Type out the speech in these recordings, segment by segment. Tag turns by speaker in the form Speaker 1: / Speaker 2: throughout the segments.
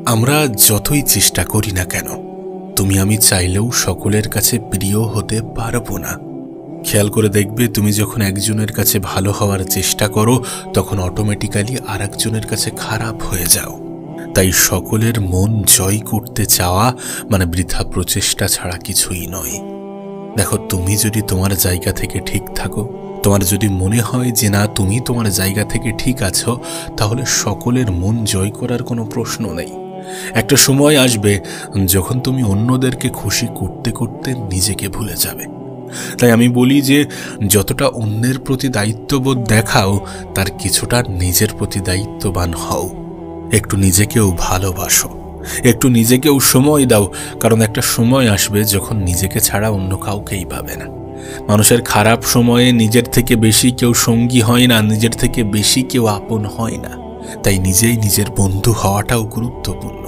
Speaker 1: আমরা যতই চেষ্টা করি না কেন, তুমি আমি চাইলেও সকলের কাছে প্রিয় হতে পারবো না। খেয়াল করে দেখবে, তুমি যখন একজনের কাছে ভালো হওয়ার চেষ্টা করো তখন অটোমেটিক্যালি আর একজনের কাছে খারাপ হয়ে যাও। তাই সকলের মন জয় করতে চাওয়া মানে বৃথা প্রচেষ্টা ছাড়া কিছুই নয়। দেখো, তুমি যদি তোমার জায়গা থেকে ঠিক থাকো, তোমার যদি মনে হয় যে না তুমি তোমার জায়গা থেকে ঠিক আছো, তাহলে সকলের মন জয় করার কোনো প্রশ্ন নেই। একটা সময় আসবে যখন তুমি অন্যদেরকে খুশি করতে করতে নিজেকে ভুলে যাবে। তাই আমি বলি যে যতটা অন্যের প্রতি দায়িত্ববোধ দেখাও, তার কিছুটা নিজের প্রতি দায়িত্ববান হও। একটু নিজেকেও ভালোবাসো, একটু নিজেকেও সময় দাও, কারণ একটা সময় আসবে যখন নিজেকে ছাড়া অন্য কাউকেই পাবে না। মানুষের খারাপ সময়ে নিজের থেকে বেশি কেউ সঙ্গী হয় না, নিজের থেকে বেশি কেউ আপন হয় না। তাই নিজেই নিজের বন্ধু হওয়াটাও গুরুত্বপূর্ণ।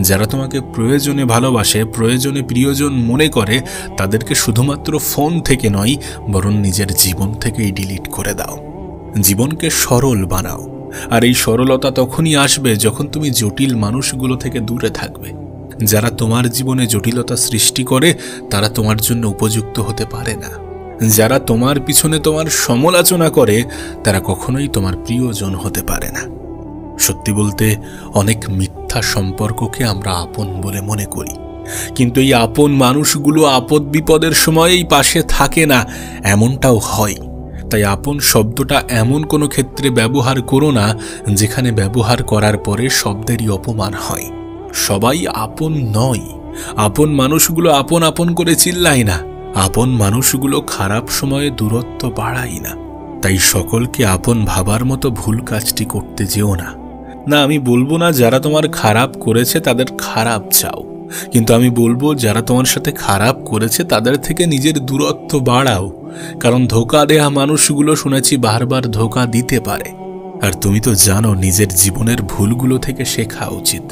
Speaker 1: যারা তোমাকে প্রয়োজনে ভালোবাসে, প্রয়োজনে প্রিয়জন মনে করে, তাদেরকে শুধুমাত্র ফোন থেকে নয়, বরং নিজের জীবন থেকেই ডিলিট করে দাও। জীবনকে সরল বানাও। আর এই সরলতা তখনই আসবে যখন তুমি জটিল মানুষগুলো থেকে দূরে থাকবে। যারা তোমার জীবনে জটিলতা সৃষ্টি করে, তারা তোমার জন্য উপযুক্ত হতে পারে না। যারা তোমার পিছনে তোমার সমালোচনা করে, তারা কখনোই তোমার প্রিয়জন হতে পারে না। সত্যি বলতে, অনেক মিথ্যা সম্পর্ককে আমরা আপন বলে মনে করি, কিন্তু এই আপন মানুষগুলো আপদ বিপদের সময়েই পাশে থাকে না, এমনটাও হয়। তাই আপন শব্দটা এমন কোনো ক্ষেত্রে ব্যবহার করো না যেখানে ব্যবহার করার পরে শব্দেরই অপমান হয়। সবাই আপন নয়। আপন মানুষগুলো আপন আপন করে চিল্লায় না। আপন মানুষগুলো খারাপ সময়ে দূরত্ব বাড়ায় না। তাই সকলকে আপন ভাবার মতো ভুল কাজটি করতে যেও না। না, আমি বলবো না যারা তোমার খারাপ করেছে তাদের খারাপ চাও, কিন্তু আমি বলবো যারা তোমার সাথে খারাপ করেছে তাদের থেকে নিজের দূরত্ব বাড়াও। কারণ ধোঁকা দেয়া মানুষগুলো শুনেছি বারবার ধোঁকা দিতে পারে। আর তুমি তো জানো, নিজের জীবনের ভুলগুলো থেকে শেখা উচিত।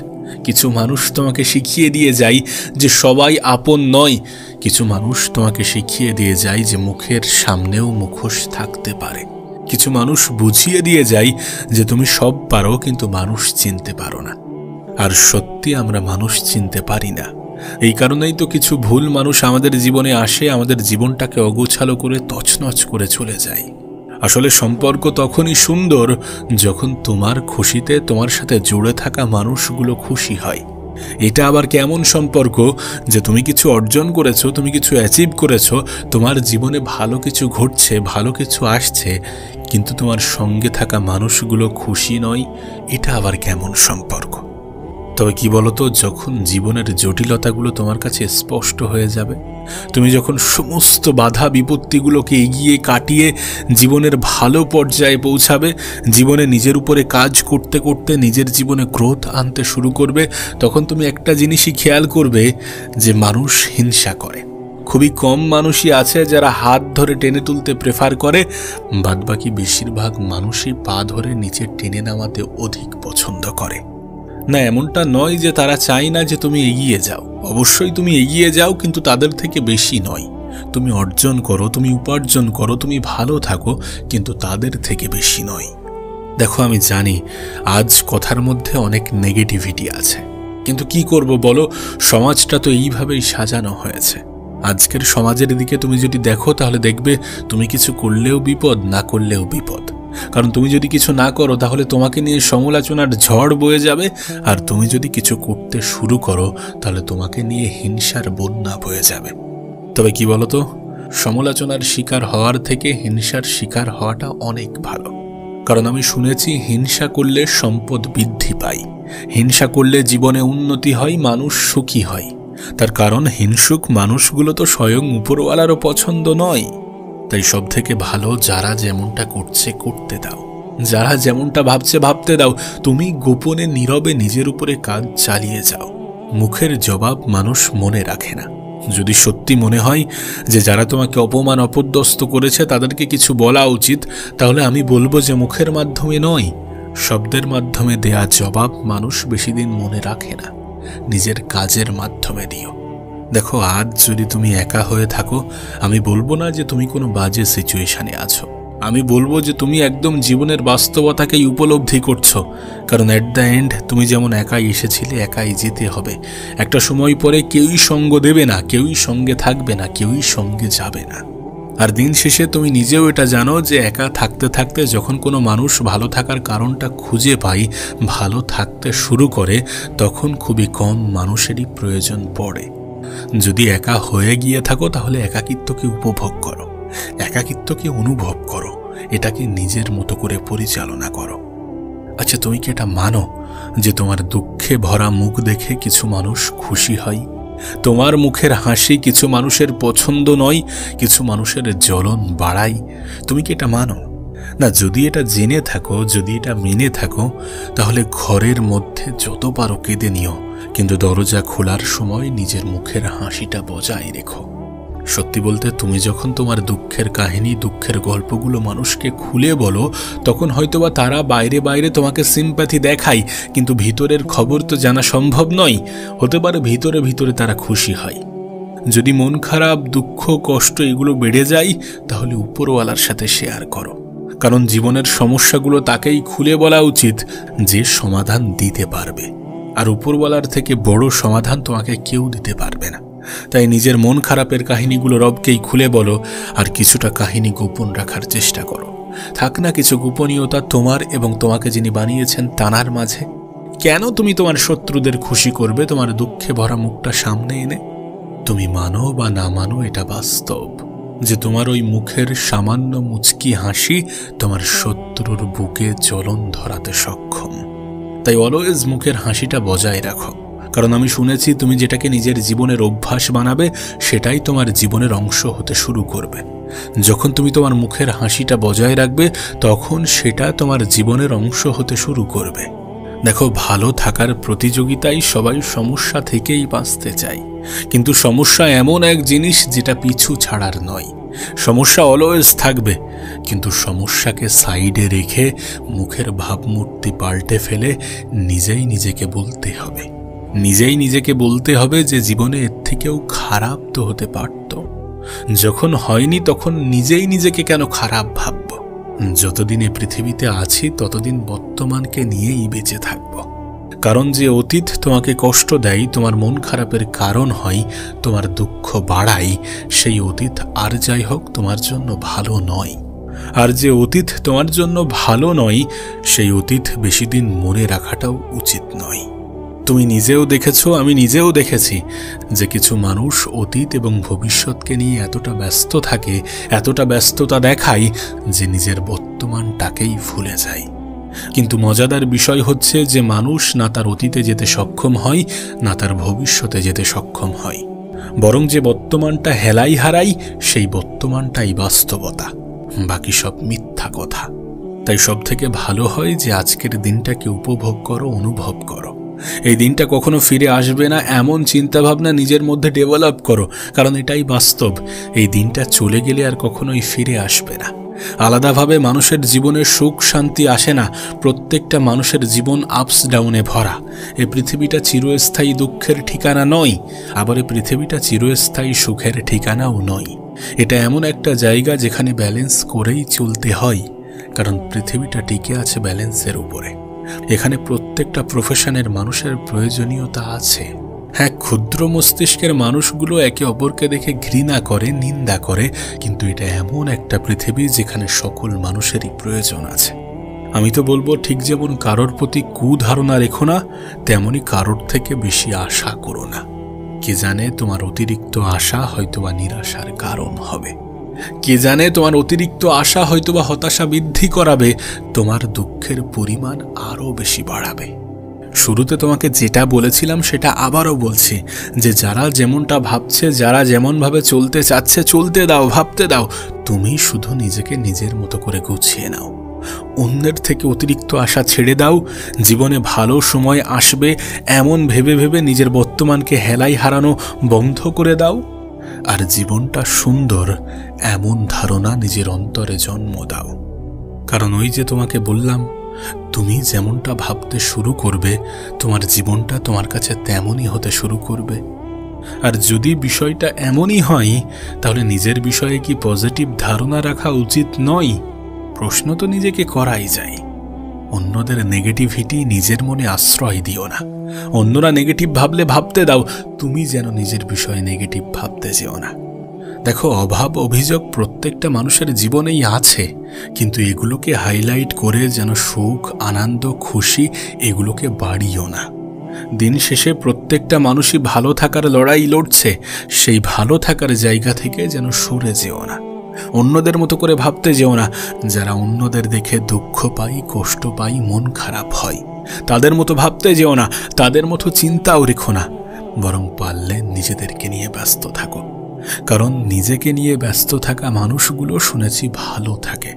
Speaker 1: কিছু মানুষ তোমাকে শিখিয়ে দিয়ে যায় যে সবাই আপন নয়। কিছু মানুষ তোমাকে শিখিয়ে দিয়ে যায় যে মুখের সামনেও মুখোশ থাকতে পারে। কিছু মানুষ বুঝিয়ে দিয়ে যায় যে তুমি সব পারো, কিন্তু মানুষ চিনতে পারো না। আর সত্যি আমরা মানুষ চিনতে পারি না। এই কারণেই তো কিছু ভুল মানুষ আমাদের জীবনে আসে, আমাদের জীবনটাকে অগোছালো করে তছনছ করে চলে যায়। আসলে সম্পর্ক তখনই সুন্দর যখন তোমার খুশিতে তোমার সাথে জুড়ে থাকা মানুষগুলো খুশি হয়। এটা আবার কেমন সম্পর্ক যে তুমি কিছু অর্জন করেছো, তুমি কিছু অ্যাচিভ করেছো, তোমার জীবনে ভালো কিছু ঘটছে, ভালো কিছু আসছে, কিন্তু তোমার সঙ্গে থাকা মানুষগুলো খুশি নয়? এটা আবার কেমন সম্পর্ক? তবে কি বলতো, যখন জীবনের জটিলতাগুলো তোমার কাছে স্পষ্ট হয়ে যাবে, তুমি যখন সমস্ত বাধা বিপত্তিগুলোকে এগিয়ে কাটিয়ে জীবনের ভালো পর্যায়ে পৌঁছাবে, জীবনে নিজের উপরে কাজ করতে করতে নিজের জীবনে গ্রোথ আনতে শুরু করবে, তখন তুমি একটা জিনিসই খেয়াল করবে যে মানুষ হিংসা করে। খুবই কম মানুষই আছে যারা হাত ধরে টেনে তুলতে প্রেফার করে, বাদবাকি বেশিরভাগ মানুষই পা ধরে নিচে টেনে নামাতে অধিক পছন্দ করে। না, এমনটা নয় যে তারা চায় না যে তুমি এগিয়ে যাও। অবশ্যই তুমি এগিয়ে যাও, কিন্তু তাদের থেকে বেশি নয়। তুমি অর্জন করো, তুমি উপার্জন করো, তুমি ভালো থাকো, কিন্তু তাদের থেকে বেশি নয়। দেখো, আমি জানি আজ কথার মধ্যে অনেক নেগেটিভিটি আছে, কিন্তু কি করব বলো, সমাজটা তো এইভাবেই সাজানো হয়েছে। আজকের সমাজের দিকে তুমি যদি দেখো, তাহলে দেখবে তুমি কিছু করলেও বিপদ, না করলেও বিপদ। কারণ তুমি যদি কিছু না করো তাহলে তোমাকে নিয়ে সমালোচনার ঝড় বয়ে যাবে, আর তুমি যদি কিছু করতে শুরু করো তাহলে তোমাকে নিয়ে হিংসার বন্যা বয়ে যাবে। তবে কি বলতো, সমালোচনার শিকার হওয়ার থেকে হিংসার শিকার হওয়াটা অনেক ভালো। কারণ আমি শুনেছি হিংসা করলে সম্পদ বৃদ্ধি পায়, হিংসা করলে জীবনে উন্নতি হয়, মানুষ সুখী হয়। তার কারণ হিংসুক মানুষগুলো তো স্বয়ং উপরওয়ালারও পছন্দ নয়। তাই সব থেকে ভালো যারা যেমনটা করছে করতে দাও, যারা যেমনটা ভাবছে ভাবতে দাও। তুমি গোপনে নীরবে নিজের উপরে কাজ চালিয়ে যাও। মুখের জবাব মানুষ মনে রাখে না। যদি সত্যি মনে হয় যে যারা তোমাকে অপমান অপদস্থ করেছে তাদেরকে কিছু বলা উচিত, তাহলে আমি বলবো যে মুখের মাধ্যমে নয়, শব্দের মাধ্যমে দেয়া জবাব মানুষ বেশি দিন মনে রাখে না। নিজের কাজের মাধ্যমে দিও। দেখো, আজ যদি তুমি একা হয়ে থাকো, আমি বলবো না যে তুমি কোনো বাজে সিচুয়েশনে আছো, আমি বলবো যে তুমি একদম জীবনের বাস্তবতাকেই উপলব্ধি করছো, কারণ এট দ্য এন্ড তুমি যেমন একাই এসেছিলে একাই যেতে হবে। একটা সময় পরে কেউই সঙ্গ দেবে না, কেউই সঙ্গে থাকবে না, কেউই সঙ্গে যাবে না। আর দিন শেষে তুমি নিজেও এটা জানো যে একা থাকতে থাকতে যখন কোনো মানুষ ভালো থাকার কারণটা খুঁজে পায়, ভালো থাকতে শুরু করে, তখন খুবই কম মানুষেরই প্রয়োজন পড়ে। যদি একা হয়ে গিয়ে থাকো তাহলে একাকিত্বকে উপভোগ করো, একাকিত্বকে অনুভব করো, এটাকে নিজের মতো করে পরিচালনা করো। আচ্ছা, তুমি কি এটা মানো যে তোমার দুঃখে ভরা মুখ দেখে কিছু মানুষ খুশি হয়? তোমার মুখের হাসি কিছু মানুষের পছন্দ নয়, কিছু মানুষের জ্বলন বাড়ায়? তুমি কি এটা মানো? না, যদি এটা জেনে থাকো, যদি এটা মেনে থাকো, তাহলে ঘরের মধ্যে যত পারো কেঁদে নিও, কিন্তু দরজা খোলার সময় নিজের মুখের হাসিটা বজায় রেখো। সত্যি বলতে, তুমি যখন তোমার দুঃখের কাহিনী, দুঃখের গল্পগুলো মানুষকে খুলে বলো, তখন হয়তোবা তারা বাইরে বাইরে তোমাকে সিম্প্যাথি দেখায়, কিন্তু ভিতরের খবর তো জানা সম্ভব নয়। হতে পারে ভিতরে ভিতরে তারা খুশি হয়। যদি মন খারাপ, দুঃখ, কষ্ট এগুলো বেড়ে যায়, তাহলে উপরওয়ালার সাথে শেয়ার করো, কারণ জীবনের সমস্যাগুলো তাকেই খুলে বলা উচিত যে সমাধান দিতে পারবে। আর উপরওয়ালার থেকে বড় সমাধান তোমাকে কেউ দিতে পারবে না। তাই নিজের মন খারাপের কাহিনীগুলো রবকেই খুলে বলো, আর কিছুটা কাহিনী গোপন রাখার চেষ্টা করো। থাক না কিছু গোপনীয়তা তোমার এবং তোমাকে যিনি বানিয়েছেন তানার মাঝে। কেন তুমি তোমার শত্রুদের খুশি করবে তোমার দুঃখে ভরা মুখটা সামনে এনে? তুমি মানো বা না মানো, এটা বাস্তব যে তোমার ওই মুখের সামান্য মুচকি হাসি তোমার শত্রুর বুকে জ্বলন ধরাতে সক্ষম। তাই অলওয়েজ মুখের হাসিটা বজায় রাখো, কারণ আমি শুনেছি তুমি যেটাকে নিজের জীবনের অভ্যাস বানাবে, সেটাই তোমার জীবনের অংশ হতে শুরু করবে। যখন তুমি তোমার মুখের হাসিটা বজায় রাখবে, তখন সেটা তোমার জীবনের অংশ হতে শুরু করবে। দেখো, ভালো থাকার প্রতিযোগিতায় সবাই সমস্যা থেকেই বাঁচতে চায়, কিন্তু সমস্যা এমন এক জিনিস যেটা পিছু ছাড়ার নয়। সমস্যা অলওয়েজ থাকবে, কিন্তু সমস্যাকে সাইডে রেখে মুখের ভাবমূর্তি পাল্টে ফেলে নিজেই নিজেকে বলতে হবে, নিজেই নিজেকে বলতে হবে যে জীবনে এর থেকেও খারাপ তো হতে পারত। যখন হয়নি তখন নিজেই নিজেকে কেন খারাপ ভাবব? যতদিনে পৃথিবীতে আছি ততদিন বর্তমানকে নিয়েই বেঁচে থাকব। কারণ যে অতীত তোমাকে কষ্ট দেয়, তোমার মন খারাপের কারণ হয়, তোমার দুঃখ বাড়ায়, সেই অতীত আর যাই হোক তোমার জন্য ভালো নয়। আর যে অতীত তোমার জন্য ভালো নয়, সেই অতীত বেশি দিন মনে রাখাটাও উচিত নয়। তুমি নিজেও দেখেছো, আমি নিজেও দেখেছি যে কিছু মানুষ অতীত এবং ভবিষ্যৎকে নিয়ে এতটা ব্যস্ত থাকে, এতটা ব্যস্ততা দেখায় যে নিজের বর্তমানটাকেই ভুলে যায়। কিন্তু মজাদার বিষয় হচ্ছে যে মানুষ না তার অতীতে যেতে সক্ষম হয়, না তার ভবিষ্যতে যেতে সক্ষম হয়, বরং যে বর্তমানটা হেলাই হারাই, সেই বর্তমানটাই বাস্তবতা, বাকি সব মিথ্যা কথা। তাই সব থেকে ভালো হয় যে আজকের দিনটাকে উপভোগ করো, অনুভব করো। এই দিনটা কখনো ফিরে আসবে না এমন চিন্তাভাবনা নিজের মধ্যে ডেভেলপ করো, কারণ এটাই বাস্তব। এই দিনটা চলে গেলে আর কখনোই ফিরে আসবে না। আলাদাভাবে মানুষের জীবনে সুখ শান্তি আসে না, প্রত্যেকটা মানুষের জীবন আপস ডাউনে ভরা। এই পৃথিবীটা চিরস্থায়ী দুঃখের ঠিকানা নয়, আবার এই পৃথিবীটা চিরস্থায়ী সুখের ঠিকানাও নয়। এটা এমন একটা জায়গা যেখানে ব্যালেন্স করেই চলতে হয়, কারণ পৃথিবীটা টিকে আছে ব্যালেন্সের উপরে। এখানে প্রত্যেকটা প্রফেশনের মানুষের প্রয়োজনীয়তা আছে। হ্যাঁ, ক্ষুদ্র মস্তিষ্কের মানুষগুলো একে অপরকে দেখে ঘৃণা করে, নিন্দা করে, কিন্তু এটা এমন একটা পৃথিবী যেখানে সকল মানুষেরই প্রয়োজন আছে। আমি তো বলবো, ঠিক যেমন কারোর প্রতি কুধারণা রেখো না, তেমনি কারোর থেকে বেশি আশা করো না। কে জানে তোমার অতিরিক্ত আশা হয়তোবা নিরাশার কারণ হবে। কে জানে তোমার অতিরিক্ত আশা হয়তোবা হতাশা বৃদ্ধি করাবে, তোমার দুঃখের পরিমাণ আরও বেশি বাড়াবে। শুরুতে তোমাকে যেটা বলেছিলাম সেটা আবারও বলছি, যে যারা যেমনটা ভাবছে, যারা যেমনভাবে চলতে চাচ্ছে, চলতে দাও, ভাবতে দাও। তুমি শুধু নিজেকে নিজের মতো করে গুছিয়ে নাও। অন্যের থেকে অতিরিক্ত আশা ছেড়ে দাও। জীবনে ভালো সময় আসবে এমন ভেবে ভেবে নিজের বর্তমানকে হেলাই হারানো বন্ধ করে দাও। আর জীবনটা সুন্দর এমন ধারণা নিজের অন্তরে জন্ম দাও। কারণ ওই যে তোমাকে বললাম, তুমি যেমনটা ভাবতে শুরু করবে, তোমার জীবনটা তোমার কাছে তেমনই হতে শুরু করবে। আর যদি বিষয়টা এমনই হয়, তাহলে নিজের বিষয়ে কি পজিটিভ ধারণা রাখা উচিত নয়? প্রশ্ন তো নিজেকে করাই যায়। অন্যদের নেগেটিভিটি নিজের মনে আশ্রয় দিও না। অন্যরা নেগেটিভ ভাবলে ভাবতে দাও, তুমি যেন নিজের বিষয়ে নেগেটিভ ভাবতে যেও না। দেখো, অভাব অভিযোগ প্রত্যেকটা মানুষের জীবনেই আছে, কিন্তু এগুলোকে হাইলাইট করে যেন সুখ, আনন্দ, খুশি এগুলোকে বাড়িও না। দিন শেষে প্রত্যেকটা মানুষই ভালো থাকার লড়াই লড়ছে, সেই ভালো থাকার জায়গা থেকে যেন সরে যেও না। অন্যদের মতো করে ভাবতে যেও না। যারা অন্যদের দেখে দুঃখ পায়, কষ্ট পায়, মন খারাপ হয়, তাদের মতো ভাবতে যেও না, তাদের মতো চিন্তাও রেখো না। বরং পারলে নিজেদেরকে নিয়ে ব্যস্ত থাকো, কারণ নিজেকে নিয়ে ব্যস্ত থাকা মানুষগুলো শুনেছি ভালো থাকে।